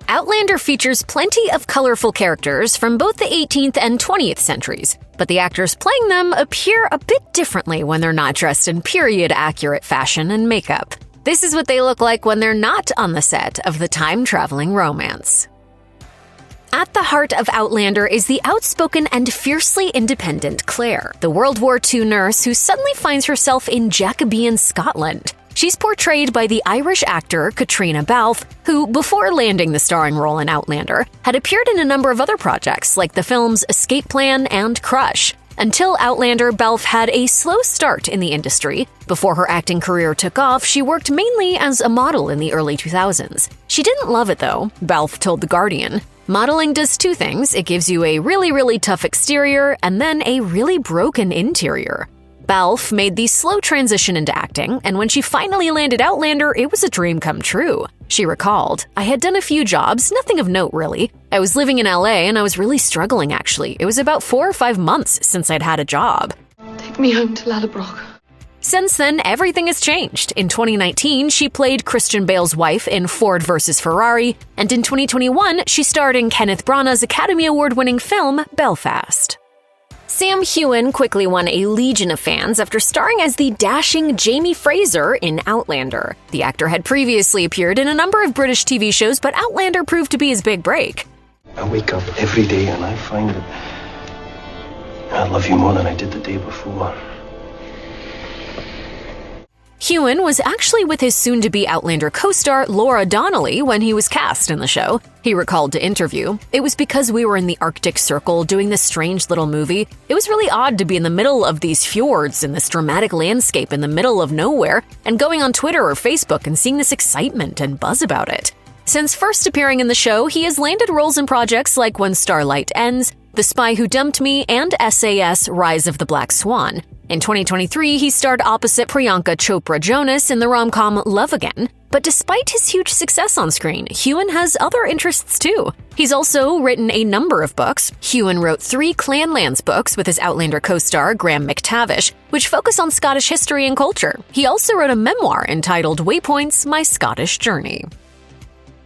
Outlander features plenty of colorful characters from both the 18th and 20th centuries, but the actors playing them appear a bit differently when they're not dressed in period-accurate fashion and makeup. This is what they look like when they're not on the set of the time-traveling romance. At the heart of Outlander is the outspoken and fiercely independent Claire, the World War II nurse who suddenly finds herself in Jacobean Scotland. She's portrayed by the Irish actor Caitriona Balfe, who, before landing the starring role in Outlander, had appeared in a number of other projects like the films Escape Plan and Crush. Until Outlander, Balfe had a slow start in the industry. Before her acting career took off, she worked mainly as a model in the early 2000s. She didn't love it though, Balfe told The Guardian. Modeling does two things. It gives you a really tough exterior and then a really broken interior. Balfe made the slow transition into acting, and when she finally landed Outlander, it was a dream come true. She recalled, "I had done a few jobs, nothing of note really. I was living in LA and I was really struggling actually. It was about 4 or 5 months since I'd had a job." Take me home to Lacroix. Since then, everything has changed. In 2019, she played Christian Bale's wife in Ford vs. Ferrari, and in 2021, she starred in Kenneth Branagh's Academy Award-winning film, Belfast. Sam Heughan quickly won a legion of fans after starring as the dashing Jamie Fraser in Outlander. The actor had previously appeared in a number of British TV shows, but Outlander proved to be his big break. I wake up every day and I find that I love you more than I did the day before. Heughan was actually with his soon-to-be Outlander co-star Laura Donnelly when he was cast in the show. He recalled to interview, "It was because we were in the Arctic Circle doing this strange little movie. It was really odd to be in the middle of these fjords in this dramatic landscape in the middle of nowhere and going on Twitter or Facebook and seeing this excitement and buzz about it." Since first appearing in the show, he has landed roles in projects like When Starlight Ends, The Spy Who Dumped Me, and SAS Rise of the Black Swan. In 2023, he starred opposite Priyanka Chopra Jonas in the rom-com Love Again. But despite his huge success on screen, Heughan has other interests too. He's also written a number of books. Heughan wrote 3 Clanlands books with his Outlander co-star Graham McTavish, which focus on Scottish history and culture. He also wrote a memoir entitled Waypoints: My Scottish Journey.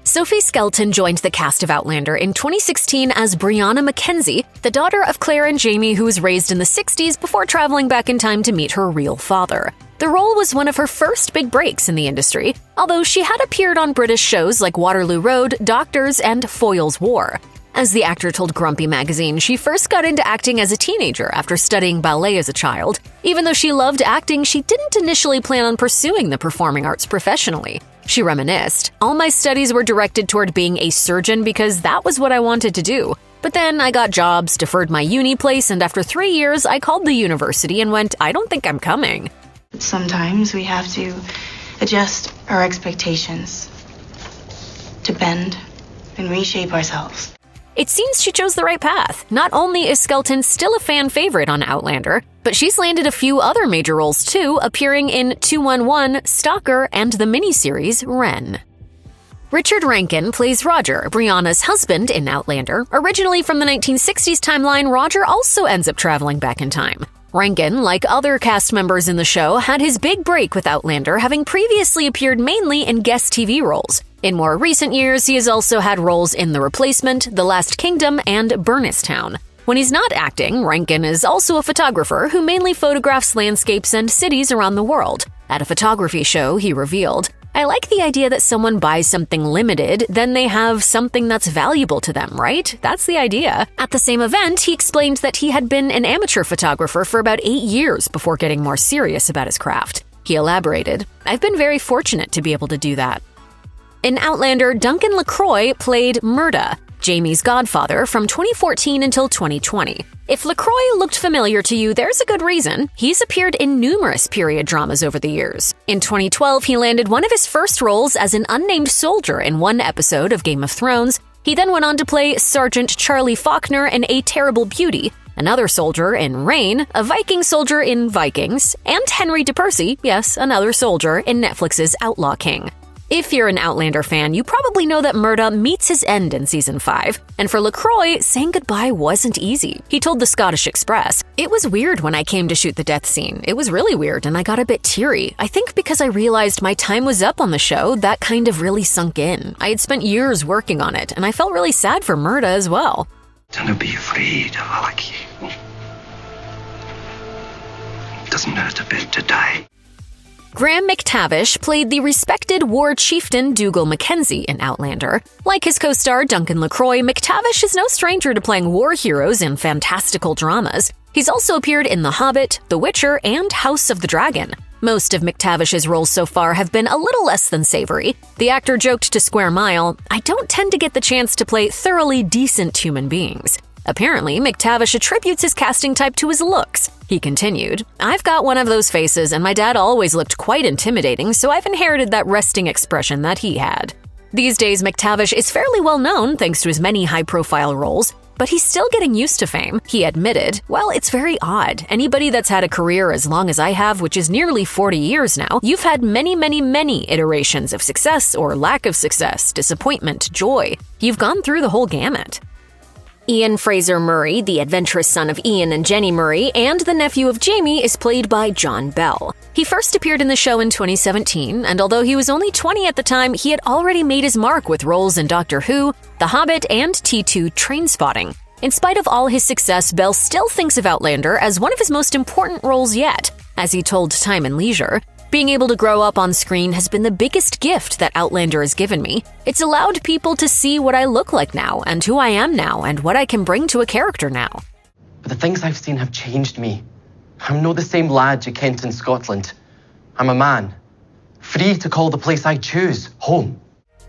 Sophie Skelton joined the cast of Outlander in 2016 as Brianna MacKenzie, the daughter of Claire and Jamie who was raised in the 60s before traveling back in time to meet her real father. The role was one of her first big breaks in the industry, although she had appeared on British shows like Waterloo Road, Doctors, and Foyle's War. As the actor told Grumpy magazine, she first got into acting as a teenager after studying ballet as a child. Even though she loved acting, she didn't initially plan on pursuing the performing arts professionally. She reminisced, "All my studies were directed toward being a surgeon because that was what I wanted to do. But then I got jobs, deferred my uni place, and after 3 years, I called the university and went, I don't think I'm coming." Sometimes we have to adjust our expectations, to bend and reshape ourselves. It seems she chose the right path. Not only is Skelton still a fan favorite on Outlander, but she's landed a few other major roles too, appearing in 211, Stalker, and the miniseries Wren. Richard Rankin plays Roger, Brianna's husband in Outlander. Originally from the 1960s timeline, Roger also ends up traveling back in time. Rankin, like other cast members in the show, had his big break with Outlander, having previously appeared mainly in guest TV roles. In more recent years, he has also had roles in The Replacement, The Last Kingdom, and Burnistown. When he's not acting, Rankin is also a photographer who mainly photographs landscapes and cities around the world. At a photography show, he revealed, "I like the idea that someone buys something limited, then they have something that's valuable to them, right? That's the idea." At the same event, he explained that he had been an amateur photographer for about 8 years before getting more serious about his craft. He elaborated, "I've been very fortunate to be able to do that." In Outlander, Duncan Lacroix played Murtagh, Jamie's godfather, from 2014 until 2020. If Lacroix looked familiar to you, there's a good reason. He's appeared in numerous period dramas over the years. In 2012, he landed one of his first roles as an unnamed soldier in one episode of Game of Thrones. He then went on to play Sergeant Charlie Faulkner in A Terrible Beauty, another soldier in Reign, a Viking soldier in Vikings, and Henry de Percy, yes, another soldier, in Netflix's Outlaw King. If you're an Outlander fan, you probably know that Murtagh meets his end in Season 5. And for Lacroix, saying goodbye wasn't easy. He told the Scottish Express, "It was weird when I came to shoot the death scene. It was really weird and I got a bit teary. I think because I realized my time was up on the show, that kind of really sunk in. I had spent years working on it and I felt really sad for Murtagh as well." Don't be afraid of Alec. It doesn't hurt a bit to die. Graham McTavish played the respected war chieftain Dougal MacKenzie in Outlander. Like his co-star Duncan Lacroix, McTavish is no stranger to playing war heroes in fantastical dramas. He's also appeared in The Hobbit, The Witcher, and House of the Dragon. Most of McTavish's roles so far have been a little less than savory. The actor joked to Square Mile, "I don't tend to get the chance to play thoroughly decent human beings." Apparently, McTavish attributes his casting type to his looks. He continued, "I've got one of those faces, and my dad always looked quite intimidating, so I've inherited that resting expression that he had." These days, McTavish is fairly well known thanks to his many high-profile roles, but he's still getting used to fame. He admitted, "Well, it's very odd. Anybody that's had a career as long as I have, which is nearly 40 years now, you've had many, many, many iterations of success or lack of success, disappointment, joy. You've gone through the whole gamut." Ian Fraser Murray, the adventurous son of Ian and Jenny Murray, and the nephew of Jamie, is played by John Bell. He first appeared in the show in 2017, and although he was only 20 at the time, he had already made his mark with roles in Doctor Who, The Hobbit, and T2 Trainspotting. In spite of all his success, Bell still thinks of Outlander as one of his most important roles yet. As he told Time and Leisure, "Being able to grow up on screen has been the biggest gift that Outlander has given me. It's allowed people to see what I look like now, and who I am now, and what I can bring to a character now." But the things I've seen have changed me. I'm no the same lad you kent in Scotland. I'm a man, free to call the place I choose home.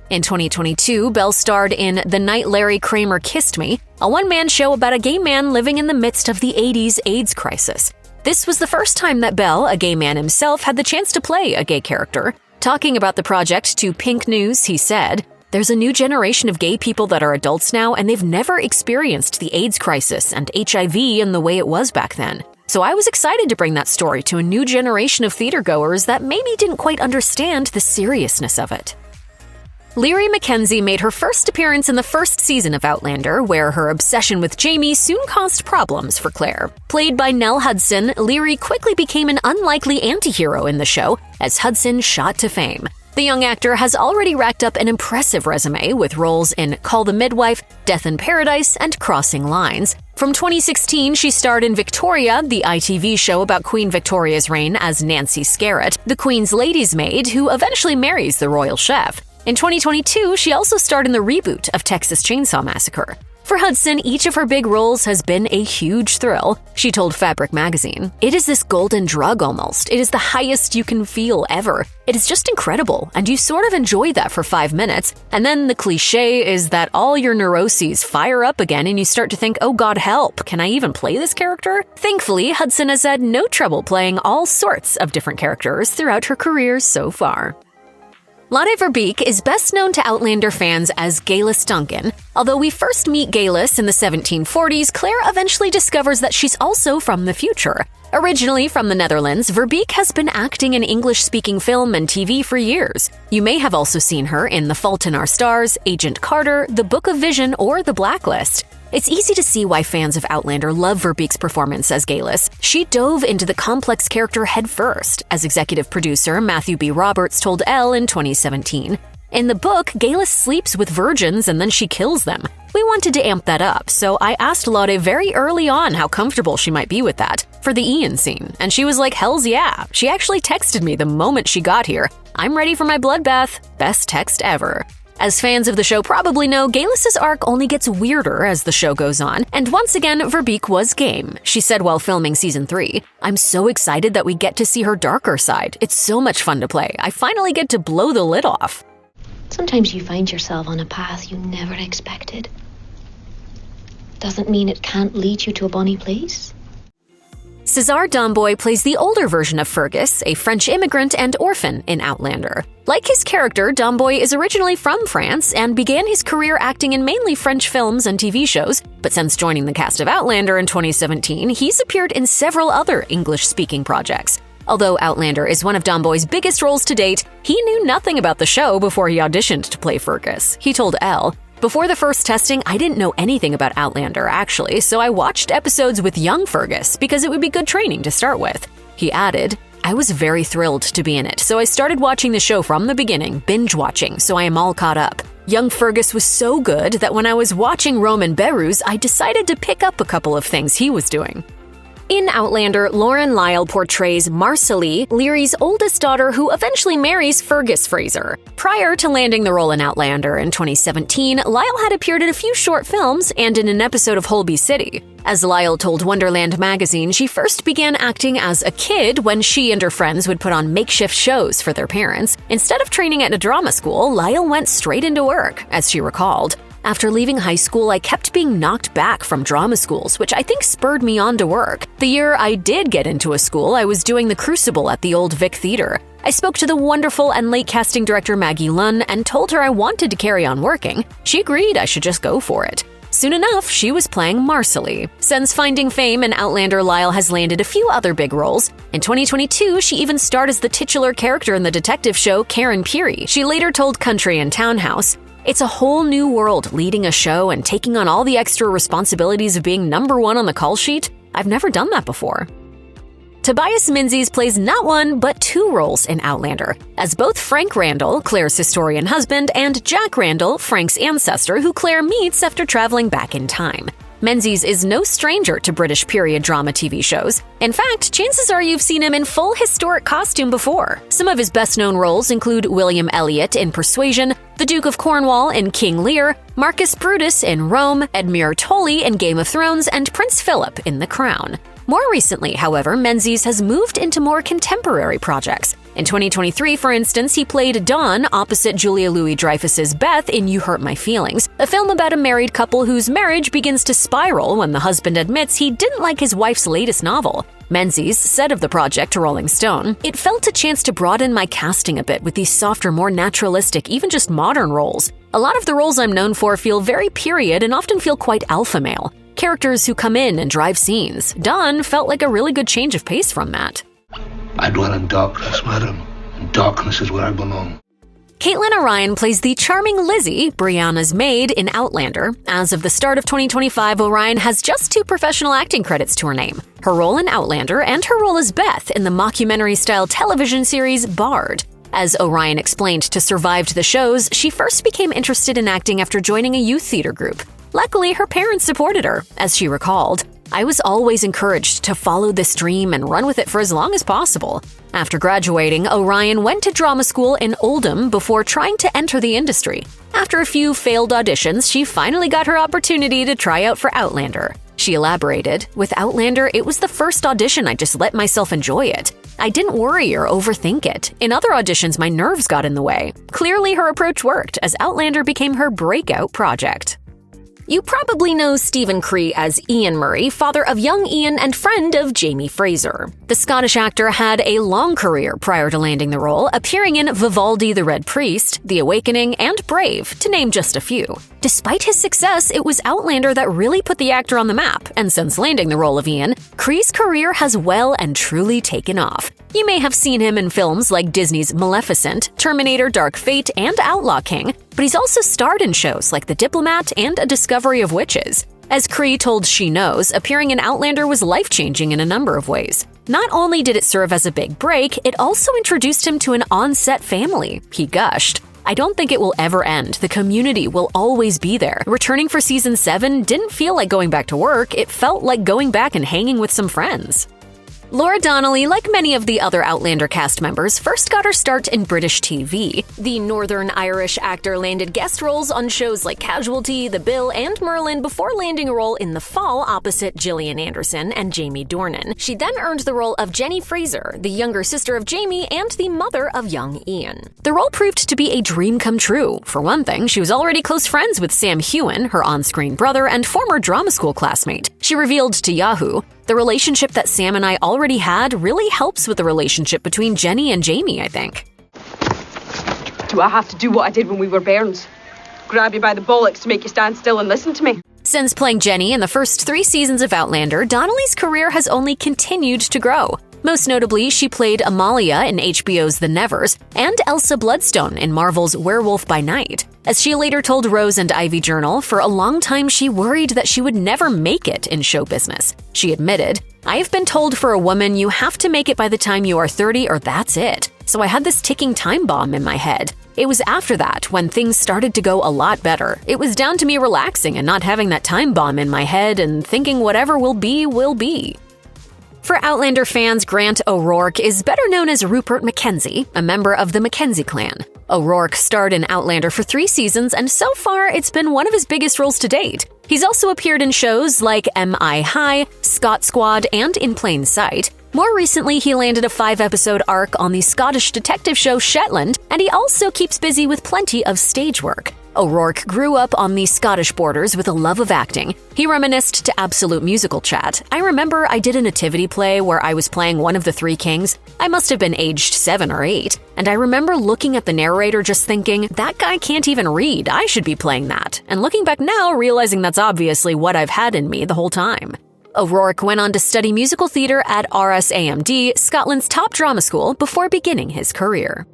In 2022, Bell starred in The Night Larry Kramer Kissed Me, a one-man show about a gay man living in the midst of the 80s AIDS crisis. This was the first time that Bell, a gay man himself, had the chance to play a gay character. Talking about the project to Pink News, he said, "There's a new generation of gay people that are adults now, and they've never experienced the AIDS crisis and HIV in the way it was back then. So I was excited to bring that story to a new generation of theatergoers that maybe didn't quite understand the seriousness of it." Leary MacKenzie made her first appearance in the first season of Outlander, where her obsession with Jamie soon caused problems for Claire. Played by Nell Hudson, Leary quickly became an unlikely anti-hero in the show as Hudson shot to fame. The young actor has already racked up an impressive resume with roles in Call the Midwife, Death in Paradise, and Crossing Lines. From 2016, she starred in Victoria, the ITV show about Queen Victoria's reign as Nancy Scarrett, the Queen's lady's maid who eventually marries the royal chef. In 2022, she also starred in the reboot of Texas Chainsaw Massacre. For Hudson, each of her big roles has been a huge thrill. She told Fabric magazine, "It is this golden drug almost. It is the highest you can feel ever. It is just incredible, and you sort of enjoy that for 5 minutes, and then the cliche is that all your neuroses fire up again and you start to think, oh God help, can I even play this character?" Thankfully, Hudson has had no trouble playing all sorts of different characters throughout her career so far. Lotte Verbeek is best known to Outlander fans as Geillis Duncan. Although we first meet Geillis in the 1740s, Claire eventually discovers that she's also from the future. Originally from the Netherlands, Verbeek has been acting in English-speaking film and TV for years. You may have also seen her in The Fault in Our Stars, Agent Carter, The Book of Vision, or The Blacklist. It's easy to see why fans of Outlander love Verbeek's performance as Geillis. She dove into the complex character headfirst, as executive producer Matthew B. Roberts told Elle in 2017. In the book, Geillis sleeps with virgins and then she kills them. We wanted to amp that up, so I asked Lotte very early on how comfortable she might be with that for the Ian scene, and she was like, hells yeah. She actually texted me the moment she got here, "I'm ready for my bloodbath." Best text ever. As fans of the show probably know, Geillis' arc only gets weirder as the show goes on, and once again, Verbeek was game. She said while filming Season 3, "I'm so excited that we get to see her darker side. It's so much fun to play. I finally get to blow the lid off." Sometimes you find yourself on a path you never expected. Doesn't mean it can't lead you to a bonny place. César Domboy plays the older version of Fergus, a French immigrant and orphan in Outlander. Like his character, Domboy is originally from France and began his career acting in mainly French films and TV shows, but since joining the cast of Outlander in 2017, he's appeared in several other English-speaking projects. Although Outlander is one of Domboy's biggest roles to date, he knew nothing about the show before he auditioned to play Fergus. He told Elle, "Before the first testing, I didn't know anything about Outlander, actually, so I watched episodes with young Fergus because it would be good training to start with." He added, "I was very thrilled to be in it, so I started watching the show from the beginning, binge watching, so I am all caught up. Young Fergus was so good that when I was watching Roman Berus, I decided to pick up a couple of things he was doing." In Outlander, Lauren Lyle portrays Marsali, Leary's oldest daughter who eventually marries Fergus Fraser. Prior to landing the role in Outlander in 2017, Lyle had appeared in a few short films and in an episode of Holby City. As Lyle told Wonderland magazine, she first began acting as a kid when she and her friends would put on makeshift shows for their parents. Instead of training at a drama school, Lyle went straight into work, as she recalled. "After leaving high school, I kept being knocked back from drama schools, which I think spurred me on to work. The year I did get into a school, I was doing The Crucible at the Old Vic Theatre. I spoke to the wonderful and late casting director Maggie Lunn and told her I wanted to carry on working. She agreed I should just go for it. Soon enough, she was playing Marsali. Since finding fame in Outlander, Lyle has landed a few other big roles. In 2022, she even starred as the titular character in the detective show Karen Peary. She later told Country and Townhouse, "It's a whole new world leading a show and taking on all the extra responsibilities of being #1 on the call sheet. I've never done that before." Tobias Menzies plays not one, but 2 roles in Outlander, as both Frank Randall, Claire's historian husband, and Jack Randall, Frank's ancestor, who Claire meets after traveling back in time. Menzies is no stranger to British period drama TV shows. In fact, chances are you've seen him in full historic costume before. Some of his best-known roles include William Elliot in Persuasion, the Duke of Cornwall in King Lear, Marcus Brutus in Rome, Edmure Tully in Game of Thrones, and Prince Philip in The Crown. More recently, however, Menzies has moved into more contemporary projects. In 2023, for instance, he played Dawn opposite Julia Louis-Dreyfus's Beth in You Hurt My Feelings, a film about a married couple whose marriage begins to spiral when the husband admits he didn't like his wife's latest novel. Menzies said of the project to Rolling Stone, "It felt a chance to broaden my casting a bit with these softer, more naturalistic, even just modern roles. A lot of the roles I'm known for feel very period and often feel quite alpha male. Characters who come in and drive scenes. Dawn felt like a really good change of pace from that." I dwell in darkness, madam, and darkness is where I belong. Caitlin O'Ryan plays the charming Lizzie, Brianna's maid, in Outlander. As of the start of 2025, O'Ryan has just 2 professional acting credits to her name, her role in Outlander and her role as Beth in the mockumentary-style television series Bard. As O'Ryan explained to Survived the Shows, she first became interested in acting after joining a youth theater group. Luckily, her parents supported her. As she recalled, "I was always encouraged to follow this dream and run with it for as long as possible." After graduating, O'Ryan went to drama school in Oldham before trying to enter the industry. After a few failed auditions, she finally got her opportunity to try out for Outlander. She elaborated, "With Outlander, it was the first audition I just let myself enjoy it. I didn't worry or overthink it. In other auditions, my nerves got in the way." Clearly, her approach worked, as Outlander became her breakout project. You probably know Stephen Cree as Ian Murray, father of young Ian and friend of Jamie Fraser. The Scottish actor had a long career prior to landing the role, appearing in Vivaldi the Red Priest, The Awakening, and Brave, to name just a few. Despite his success, it was Outlander that really put the actor on the map, and since landing the role of Ian, Cree's career has well and truly taken off. You may have seen him in films like Disney's Maleficent, Terminator Dark Fate, and Outlaw King, but he's also starred in shows like The Diplomat and A Discovery of Witches. As Cree told She Knows, appearing in Outlander was life-changing in a number of ways. Not only did it serve as a big break, it also introduced him to an on-set family. He gushed, "I don't think it will ever end. The community will always be there. Returning for season 7 didn't feel like going back to work, it felt like going back and hanging with some friends." Laura Donnelly, like many of the other Outlander cast members, first got her start in British TV. The Northern Irish actor landed guest roles on shows like Casualty, The Bill, and Merlin before landing a role in The Fall opposite Gillian Anderson and Jamie Dornan. She then earned the role of Jenny Fraser, the younger sister of Jamie and the mother of young Ian. The role proved to be a dream come true. For one thing, she was already close friends with Sam Heughan, her on-screen brother and former drama school classmate. She revealed to Yahoo, "The relationship that Sam and I already had really helps with the relationship between Jenny and Jamie, I think." Do I have to do what I did when we were bairns? Grab you by the bollocks to make you stand still and listen to me? Since playing Jenny in the first 3 seasons of Outlander, Donnelly's career has only continued to grow. Most notably, she played Amalia in HBO's The Nevers and Elsa Bloodstone in Marvel's Werewolf by Night. As she later told Rose and Ivy Journal, for a long time she worried that she would never make it in show business. She admitted, "I have been told for a woman you have to make it by the time you are 30 or that's it. So I had this ticking time bomb in my head. It was after that when things started to go a lot better. It was down to me relaxing and not having that time bomb in my head and thinking whatever will be, will be." For Outlander fans, Grant O'Rourke is better known as Rupert MacKenzie, a member of the MacKenzie clan. O'Rourke starred in Outlander for 3 seasons, and so far it's been one of his biggest roles to date. He's also appeared in shows like M.I. High, Scot Squad, and In Plain Sight. More recently, he landed a 5-episode arc on the Scottish detective show Shetland, and he also keeps busy with plenty of stage work. O'Rourke grew up on the Scottish borders with a love of acting. He reminisced to Absolute Musical Chat, "I remember I did a nativity play where I was playing one of the 3 kings. I must have been aged 7 or 8. And I remember looking at the narrator just thinking, that guy can't even read, I should be playing that. And looking back now, realizing that's obviously what I've had in me the whole time." O'Rourke went on to study musical theatre at RSAMD, Scotland's top drama school, before beginning his career.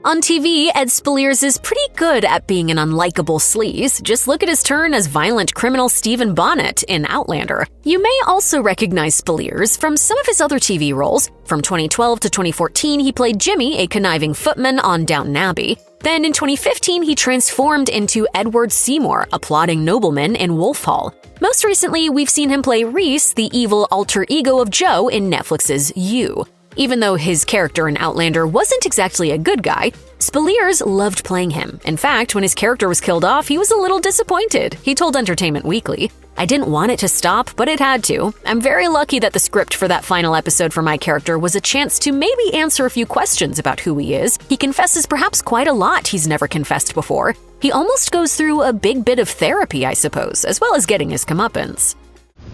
On TV, Ed Speleers is pretty good at being an unlikable sleaze. Just look at his turn as violent criminal Stephen Bonnet in Outlander. You may also recognize Speleers from some of his other TV roles. From 2012 to 2014, he played Jimmy, a conniving footman on Downton Abbey. Then in 2015, he transformed into Edward Seymour, a plotting nobleman in Wolf Hall. Most recently, we've seen him play Reese, the evil alter ego of Joe in Netflix's You. Even though his character in Outlander wasn't exactly a good guy, Speleers loved playing him. In fact, when his character was killed off, he was a little disappointed. He told Entertainment Weekly, "I didn't want it to stop, but it had to. I'm very lucky that the script for that final episode for my character was a chance to maybe answer a few questions about who he is. He confesses perhaps quite a lot he's never confessed before. He almost goes through a big bit of therapy, I suppose, as well as getting his comeuppance."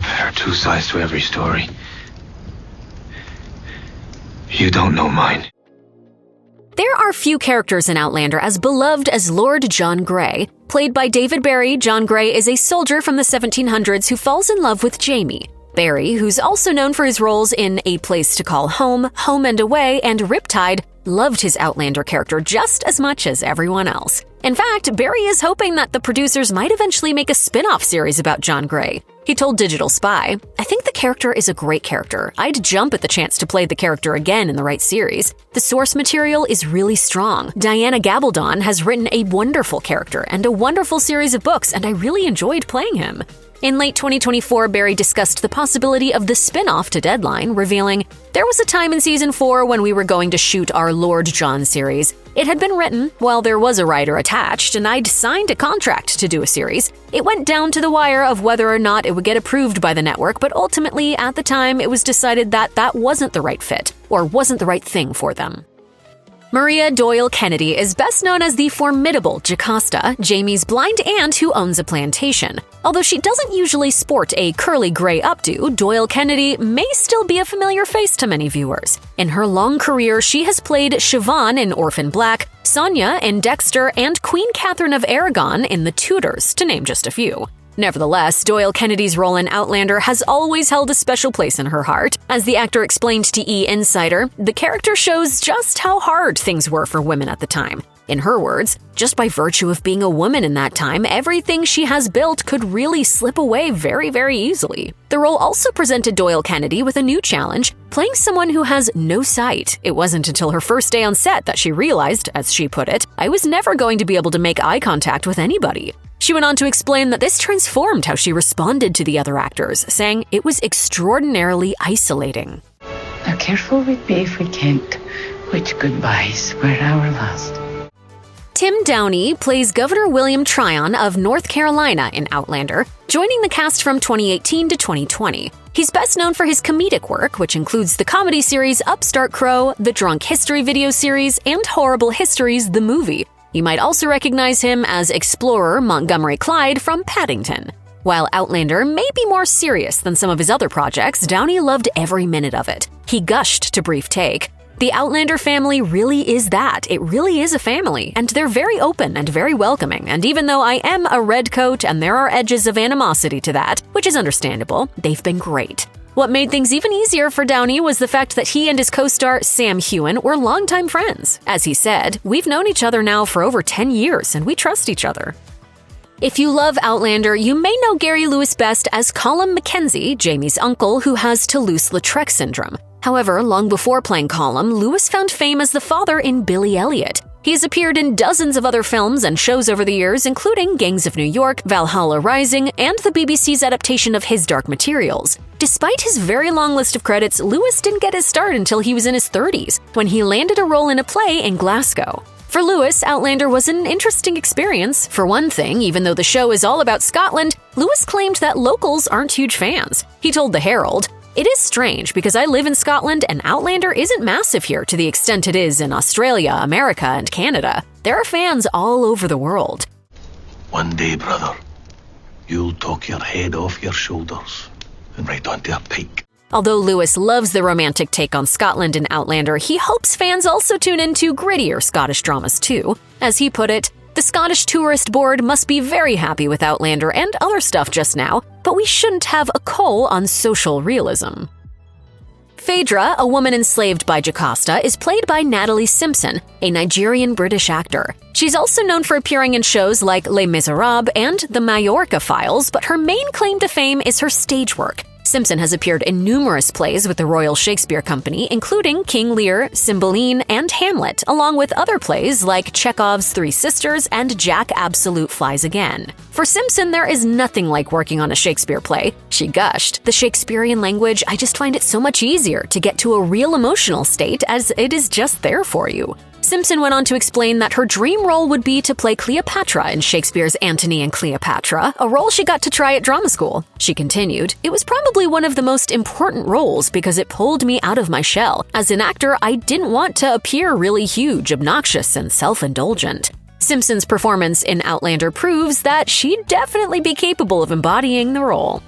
There are 2 sides to every story. You don't know mine. There are few characters in Outlander as beloved as Lord John Grey. Played by David Barry, John Grey is a soldier from the 1700s who falls in love with Jamie. Barry, who's also known for his roles in A Place to Call Home, Home and Away, and Riptide, loved his Outlander character just as much as everyone else. In fact, Barry is hoping that the producers might eventually make a spin-off series about John Grey. He told Digital Spy, "I think the character is a great character. I'd jump at the chance to play the character again in the right series. The source material is really strong. Diana Gabaldon has written a wonderful character and a wonderful series of books, and I really enjoyed playing him." In late 2024, Barry discussed the possibility of the spin-off to Deadline, revealing, "There was a time in Season 4 when we were going to shoot our Lord John series. It had been written, while there was a writer attached, and I'd signed a contract to do a series. It went down to the wire of whether or not it would get approved by the network, but ultimately, at the time, it was decided that that wasn't the right fit, or wasn't the right thing for them." Maria Doyle Kennedy is best known as the formidable Jocasta, Jamie's blind aunt who owns a plantation. Although she doesn't usually sport a curly gray updo, Doyle Kennedy may still be a familiar face to many viewers. In her long career, she has played Siobhan in Orphan Black, Sonia in Dexter, and Queen Catherine of Aragon in The Tudors, to name just a few. Nevertheless, Doyle Kennedy's role in Outlander has always held a special place in her heart. As the actor explained to E! Insider, the character shows just how hard things were for women at the time. In her words, just by virtue of being a woman in that time, everything she has built could really slip away very, very easily. The role also presented Doyle Kennedy with a new challenge, playing someone who has no sight. It wasn't until her first day on set that she realized, as she put it, "I was never going to be able to make eye contact with anybody." She went on to explain that this transformed how she responded to the other actors, saying it was extraordinarily isolating. How careful we'd be if we kent which goodbyes were our last. Tim Downey plays Governor William Tryon of North Carolina in Outlander, joining the cast from 2018 to 2020. He's best known for his comedic work, which includes the comedy series Upstart Crow, the Drunk History video series, and Horrible Histories, the movie. You might also recognize him as Explorer Montgomery Clyde from Paddington. While Outlander may be more serious than some of his other projects, Downey loved every minute of it. He gushed to Brief Take. The Outlander family really is that. It really is a family, and they're very open and very welcoming, and even though I am a redcoat and there are edges of animosity to that, which is understandable, they've been great. What made things even easier for Downey was the fact that he and his co-star Sam Heughan were longtime friends. As he said, "We've known each other now for over 10 years and we trust each other." If you love Outlander, you may know Gary Lewis best as Colm MacKenzie, Jamie's uncle who has Toulouse-Lautrec syndrome. However, long before playing Colm, Lewis found fame as the father in Billy Elliot. He has appeared in dozens of other films and shows over the years, including Gangs of New York, Valhalla Rising, and the BBC's adaptation of His Dark Materials. Despite his very long list of credits, Lewis didn't get his start until he was in his 30s, when he landed a role in a play in Glasgow. For Lewis, Outlander was an interesting experience. For one thing, even though the show is all about Scotland, Lewis claimed that locals aren't huge fans. He told the Herald, "It is strange because I live in Scotland and Outlander isn't massive here to the extent it is in Australia, America, and Canada. There are fans all over the world." One day, brother, you'll talk your head off your shoulders and right onto a pike. Although Lewis loves the romantic take on Scotland in Outlander, he hopes fans also tune into grittier Scottish dramas too. As he put it, "The Scottish Tourist Board must be very happy with Outlander and other stuff just now, but we shouldn't have a cull on social realism." Phaedra, a woman enslaved by Jocasta, is played by Natalie Simpson, a Nigerian-British actor. She's also known for appearing in shows like Les Miserables and The Majorca Files, but her main claim to fame is her stage work. Simpson has appeared in numerous plays with the Royal Shakespeare Company, including King Lear, Cymbeline, and Hamlet, along with other plays like Chekhov's Three Sisters and Jack Absolute Flies Again. For Simpson, there is nothing like working on a Shakespeare play. She gushed, "The Shakespearean language, I just find it so much easier to get to a real emotional state as it is just there for you." Simpson went on to explain that her dream role would be to play Cleopatra in Shakespeare's Antony and Cleopatra, a role she got to try at drama school. She continued, "It was probably one of the most important roles because it pulled me out of my shell. As an actor, I didn't want to appear really huge, obnoxious, and self-indulgent." Simpson's performance in Outlander proves that she'd definitely be capable of embodying the role.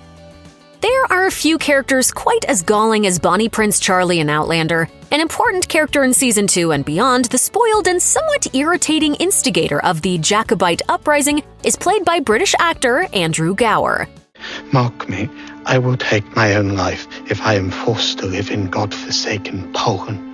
There are a few characters quite as galling as Bonnie Prince Charlie in Outlander. An important character in Season 2 and beyond, the spoiled and somewhat irritating instigator of the Jacobite uprising, is played by British actor Andrew Gower. "Mark me, I will take my own life if I am forced to live in God-forsaken Poland."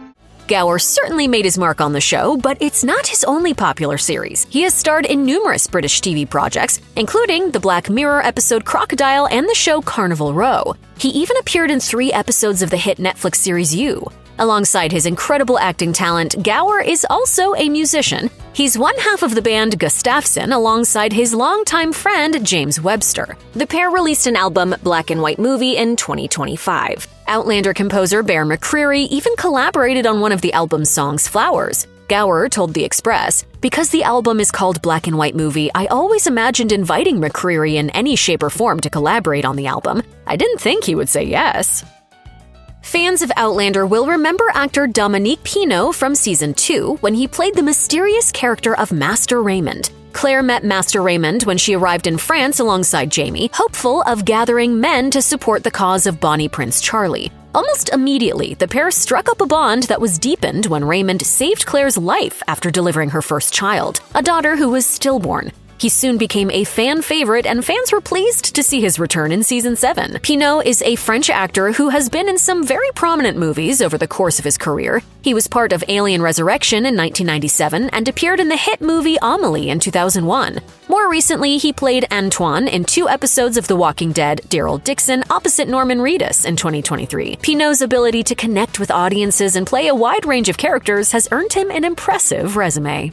Gower certainly made his mark on the show, but it's not his only popular series. He has starred in numerous British TV projects, including the Black Mirror episode Crocodile and the show Carnival Row. He even appeared in 3 episodes of the hit Netflix series You. Alongside his incredible acting talent, Gower is also a musician. He's one half of the band Gustafsson alongside his longtime friend James Webster. The pair released an album, Black and White Movie, in 2025. Outlander composer Bear McCreary even collaborated on one of the album's songs, Flowers. Gower told The Express, "Because the album is called Black and White Movie, I always imagined inviting McCreary in any shape or form to collaborate on the album. I didn't think he would say yes." Fans of Outlander will remember actor Dominique Pinault from Season 2 when he played the mysterious character of Master Raymond. Claire met Master Raymond when she arrived in France alongside Jamie, hopeful of gathering men to support the cause of Bonnie Prince Charlie. Almost immediately, the pair struck up a bond that was deepened when Raymond saved Claire's life after delivering her first child, a daughter who was stillborn. He soon became a fan favorite, and fans were pleased to see his return in Season 7. Pinault is a French actor who has been in some very prominent movies over the course of his career. He was part of Alien Resurrection in 1997 and appeared in the hit movie Amelie in 2001. More recently, he played Antoine in 2 episodes of The Walking Dead, Daryl Dixon, opposite Norman Reedus in 2023. Pinault's ability to connect with audiences and play a wide range of characters has earned him an impressive resume.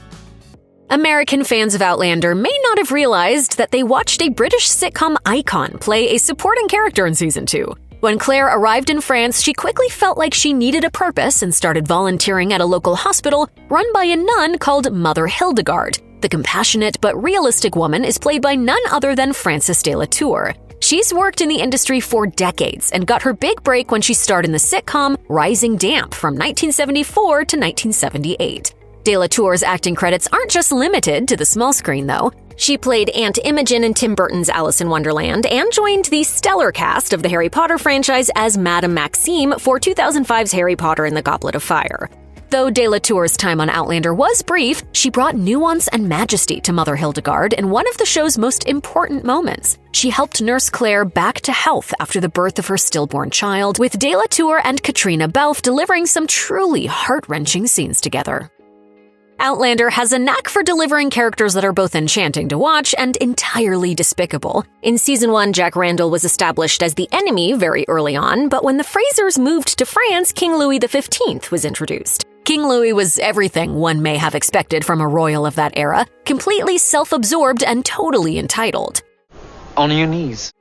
American fans of Outlander may not have realized that they watched a British sitcom icon play a supporting character in Season 2. When Claire arrived in France, she quickly felt like she needed a purpose and started volunteering at a local hospital run by a nun called Mother Hildegard. The compassionate but realistic woman is played by none other than Frances de la Tour. She's worked in the industry for decades and got her big break when she starred in the sitcom Rising Damp from 1974 to 1978. De la Tour's acting credits aren't just limited to the small screen, though. She played Aunt Imogen in Tim Burton's Alice in Wonderland and joined the stellar cast of the Harry Potter franchise as Madame Maxime for 2005's Harry Potter and the Goblet of Fire. Though de la Tour's time on Outlander was brief, she brought nuance and majesty to Mother Hildegard in one of the show's most important moments. She helped nurse Claire back to health after the birth of her stillborn child, with de la Tour and Caitriona Balfe delivering some truly heart-wrenching scenes together. Outlander has a knack for delivering characters that are both enchanting to watch and entirely despicable. In Season 1, Jack Randall was established as the enemy very early on, but when the Frasers moved to France, King Louis XV was introduced. King Louis was everything one may have expected from a royal of that era, completely self-absorbed and totally entitled. On your knees.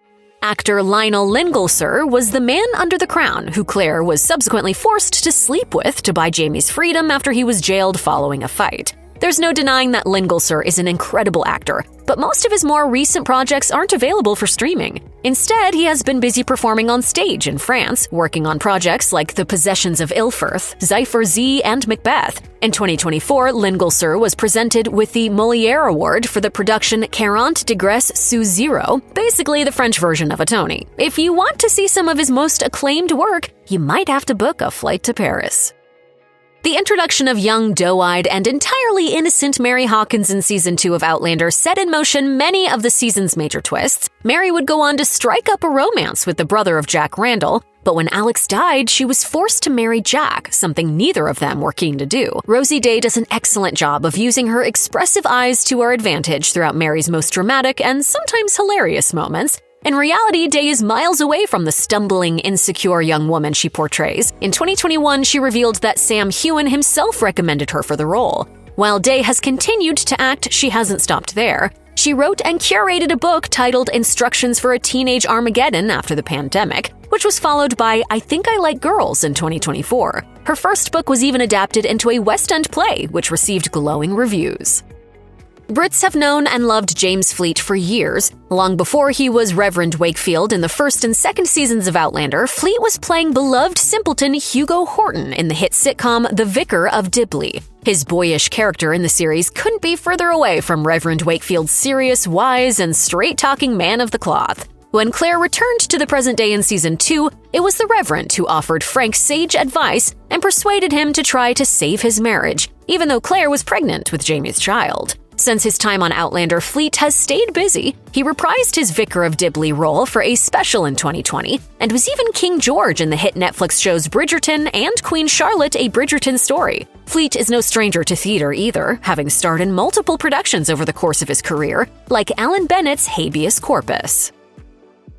Actor Lionel Lingelser was the man under the crown who Claire was subsequently forced to sleep with to buy Jaime's freedom after he was jailed following a fight. There's no denying that Lingelser is an incredible actor, but most of his more recent projects aren't available for streaming. Instead, he has been busy performing on stage in France, working on projects like The Possessions of Ilfrith, Zypher Z, and Macbeth. In 2024, Lingelser was presented with the Molière Award for the production 40 Degrees sous zero, basically the French version of a Tony. If you want to see some of his most acclaimed work, you might have to book a flight to Paris. The introduction of young, doe-eyed, and entirely innocent Mary Hawkins in Season 2 of Outlander set in motion many of the season's major twists. Mary would go on to strike up a romance with the brother of Jack Randall, but when Alex died, she was forced to marry Jack, something neither of them were keen to do. Rosie Day does an excellent job of using her expressive eyes to her advantage throughout Mary's most dramatic and sometimes hilarious moments. In reality, Day is miles away from the stumbling, insecure young woman she portrays. In 2021, she revealed that Sam Heughan himself recommended her for the role. While Day has continued to act, she hasn't stopped there. She wrote and curated a book titled Instructions for a Teenage Armageddon after the pandemic, which was followed by I Think I Like Girls in 2024. Her first book was even adapted into a West End play, which received glowing reviews. Brits have known and loved James Fleet for years. Long before he was Reverend Wakefield in the first and second seasons of Outlander, Fleet was playing beloved simpleton Hugo Horton in the hit sitcom The Vicar of Dibley. His boyish character in the series couldn't be further away from Reverend Wakefield's serious, wise, and straight-talking man of the cloth. When Claire returned to the present day in Season 2, it was the Reverend who offered Frank sage advice and persuaded him to try to save his marriage, even though Claire was pregnant with Jaime's child. Since his time on Outlander, Fleet has stayed busy. He reprised his Vicar of Dibley role for a special in 2020, and was even King George in the hit Netflix shows Bridgerton and Queen Charlotte, A Bridgerton Story. Fleet is no stranger to theater either, having starred in multiple productions over the course of his career, like Alan Bennett's Habeas Corpus.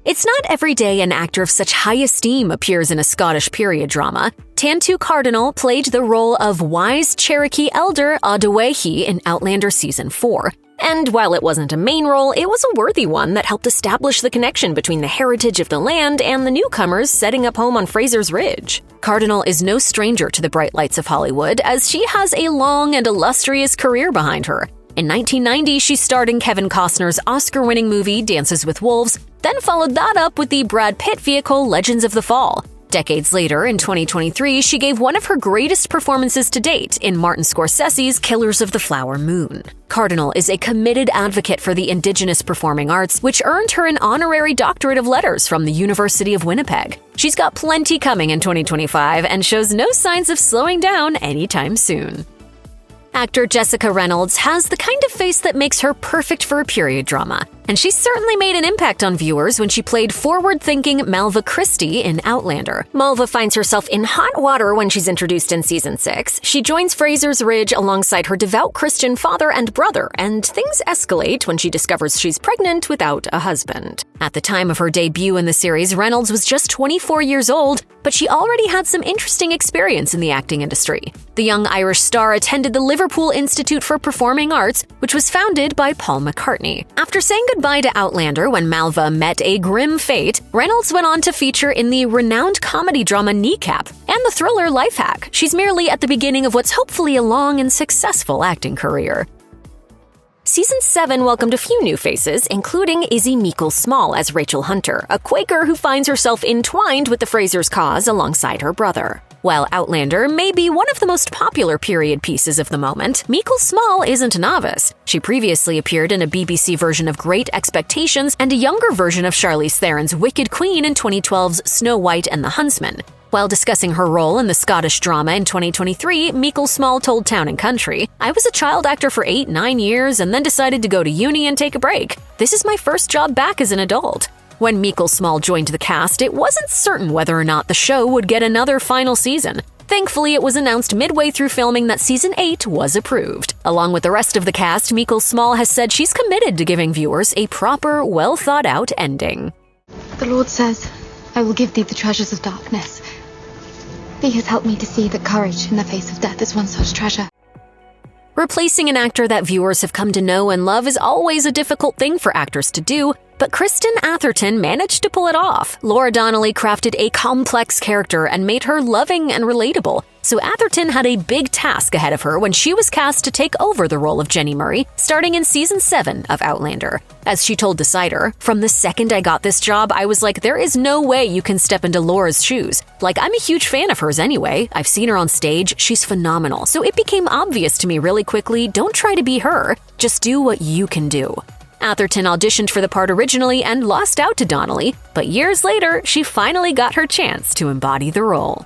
It's not every day an actor of such high esteem appears in a Scottish period drama. Tantu Cardinal played the role of wise Cherokee elder Adawehi in Outlander Season 4. And while it wasn't a main role, it was a worthy one that helped establish the connection between the heritage of the land and the newcomers setting up home on Fraser's Ridge. Cardinal is no stranger to the bright lights of Hollywood, as she has a long and illustrious career behind her. In 1990, she starred in Kevin Costner's Oscar-winning movie Dances with Wolves, then followed that up with the Brad Pitt vehicle Legends of the Fall. Decades later, in 2023, she gave one of her greatest performances to date in Martin Scorsese's Killers of the Flower Moon. Cardinal is a committed advocate for the Indigenous performing arts, which earned her an honorary doctorate of letters from the University of Winnipeg. She's got plenty coming in 2025 and shows no signs of slowing down anytime soon. Actor Jessica Reynolds has the kind of face that makes her perfect for a period drama, and she certainly made an impact on viewers when she played forward-thinking Malva Christie in Outlander. Malva finds herself in hot water when she's introduced in Season 6. She joins Fraser's Ridge alongside her devout Christian father and brother, and things escalate when she discovers she's pregnant without a husband. At the time of her debut in the series, Reynolds was just 24 years old, but she already had some interesting experience in the acting industry. The young Irish star attended the Liverpool Institute for Performing Arts, which was founded by Paul McCartney. After saying goodbye to Outlander when Malva met a grim fate, Reynolds went on to feature in the renowned comedy drama Kneecap and the thriller Lifehack. She's merely at the beginning of what's hopefully a long and successful acting career. Season 7 welcomed a few new faces, including Izzy Meikle-Small as Rachel Hunter, a Quaker who finds herself entwined with the Frasers' cause alongside her brother. While Outlander may be one of the most popular period pieces of the moment, Michael Small isn't a novice. She previously appeared in a BBC version of Great Expectations and a younger version of Charlize Theron's Wicked Queen in 2012's Snow White and the Huntsman. While discussing her role in the Scottish drama in 2023, Michael Small told Town & Country, "I was a child actor for 8-9 years and then decided to go to uni and take a break. This is my first job back as an adult." When Michael Small joined the cast, it wasn't certain whether or not the show would get another final season. Thankfully, it was announced midway through filming that Season 8 was approved. Along with the rest of the cast, Michael Small has said she's committed to giving viewers a proper, well-thought-out ending. The Lord says, "I will give thee the treasures of darkness." Thee has helped me to see that courage in the face of death is one such treasure. Replacing an actor that viewers have come to know and love is always a difficult thing for actors to do, but Kristen Atherton managed to pull it off. Laura Donnelly crafted a complex character and made her loving and relatable, so Atherton had a big task ahead of her when she was cast to take over the role of Jenny Murray, starting in Season 7 of Outlander. As she told Decider, "From the second I got this job, I was like, there is no way you can step into Laura's shoes. Like, I'm a huge fan of hers anyway. I've seen her on stage. She's phenomenal. So it became obvious to me really quickly, don't try to be her. Just do what you can do." Atherton auditioned for the part originally and lost out to Donnelly, but years later, she finally got her chance to embody the role.